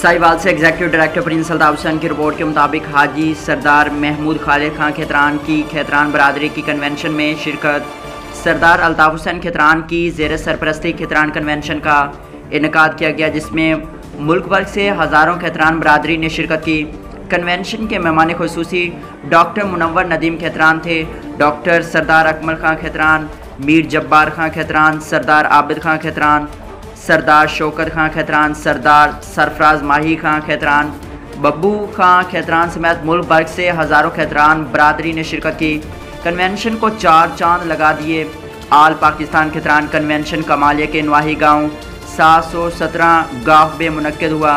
साहिवाल से executive director Prince Altaf Hussain की report के मुताबिक हाजी सरदार महमूद खालिद खां खेतरान की खेतरान बरादरी की कन्वेंशन में शिरकत। सरदार अल्ताफ हुसैन खेतरान की ज़ेर सरपरस्ती खेतरान कन्वेंशन का इनेकाद किया गया, जिसमें मुल्क भर से हज़ारों खेतरान बरादरी ने शिरकत की। कन्वेंशन के मेहमान खुसूसी डॉक्टर मुनव्वर नदीम खेतरान थे। डॉक्टर सरदार अकमल खां खेतरान, मीर जब्बार खां खेतरान, सरदार आबिद खां खेतरान, सरदार शौकत खां खेतरान, सरदार सरफराज माही खां खेतरान, बब्बू खां खेतरान समेत मुल्क भर से हज़ारों खेतरान बरादरी ने शिरकत की। कन्वेंशन को 4 चांद लगा दिए। आल पाकिस्तान खेतरान कन्वेंशन कमालिया के नवाही गाँव 717 गाँव में मुनक्किद हुआ।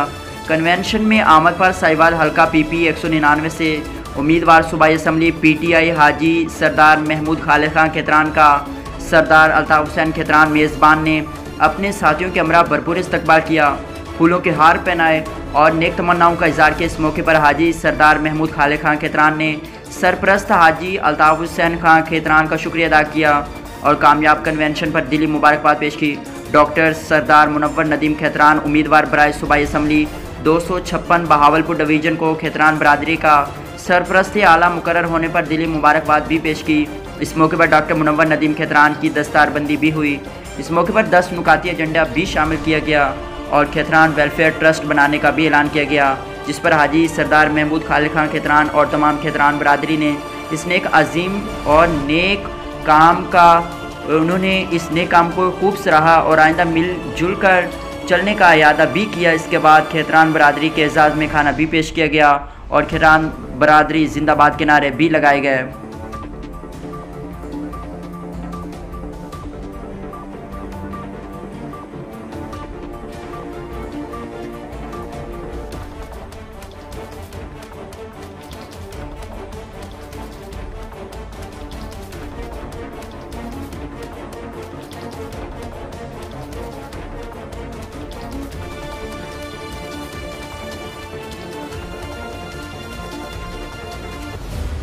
कन्वेंशन में आमद पर साहिवाल हल्का PP 199 से उम्मीदवार सूबाई असम्बली PTI हाजी सरदार महमूद खालिद खां खेतरान का सरदार अल्ताफ हुसैन खेतरान मेज़बान ने अपने साथियों के हमरा भरपूर इस्तकबाल किया, फूलों के हार पहनाए और नेक तमन्नाओं का इज़हार किया। इस मौके पर हाजी सरदार महमूद खालिद खां खेतरान ने सरपरस्त हाजी अल्ताफ हुसैन खां खेतरान का शुक्रिया अदा किया और कामयाब कन्वेंशन पर दिली मुबारकबाद पेश की। डॉक्टर सरदार मुनव्वर नदीम खेतरान उम्मीदवार बराए सूबाई असम्बली 256 बहावलपुर डिवीज़न को खेतरान बरादरी का सरपरस्त आला मुकर्रर होने पर दिली मुबारकबाद भी पेश की। इस मौके पर डॉक्टर मुनव्वर नदीम खेतरान की दस्तारबंदी भी हुई। इस मौके पर 10 नुकाती एजेंडा भी शामिल किया गया और खेतरान वेलफेयर ट्रस्ट बनाने का भी ऐलान किया गया, जिस पर हाजी सरदार महमूद खालिद खां खेतरान और तमाम खेतरान बरादरी ने इस नेक अजीम और नेक काम का उन्होंने इस नेक काम को खूब सराहा और आइंदा मिलजुल कर चलने का इरादा भी किया। इसके बाद खेतरान बरादरी के एजाज़ में खाना भी पेश किया गया और खेतरान बरादरी जिंदाबाद के नारे भी लगाए गए।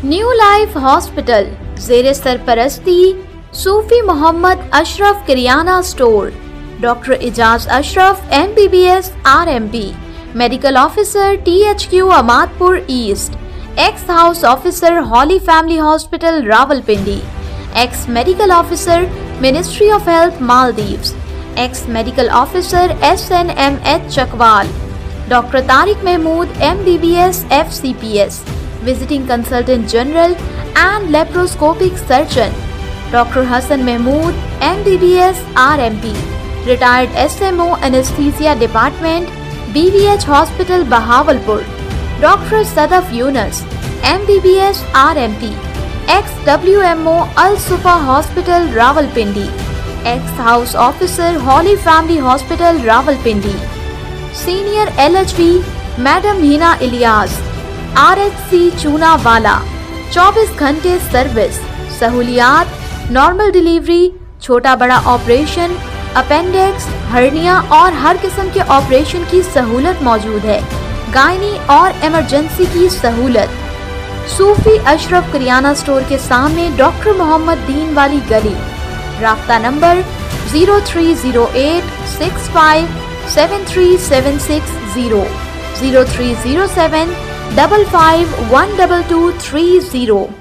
न्यू लाइफ हॉस्पिटल ज़ेरे सरपरस्ती Sufi Mohammad Ashraf kiryana store, doctor Ijaz Ashraf MBBS RMP, medical officer THQ Amadpur east, ex house officer holy family hospital Rawalpindi, ex medical officer ministry of health Maldives, ex medical officer SNMH Chakwal, doctor Tariq Mahmood MBBS FCPS, Visiting Consultant General and Laparoscopic Surgeon, Dr. Hassan Mahmood MBBS RMP, Retired SMO Anesthesia Department BVH Hospital Bahawalpur, Dr. Sadaf Yunus MBBS RMP, ex-WMO Al Sufa Hospital Rawalpindi, ex-House Officer Holy Family Hospital Rawalpindi, Senior LHV Madam Hina Ilyas RHC चूना वाला, 24 घंटे service, सहूलियात, normal delivery, छोटा बड़ा operation, appendix, hernia और हर किस्म के operation की सहूलत मौजूद है। गायनी और इमरजेंसी की सहूलत। सूफी अशरफ किरियाना स्टोर के सामने डॉक्टर मोहम्मद दीन वाली गली। राब्ता नंबर 0308 65 73760 0307 55 12230।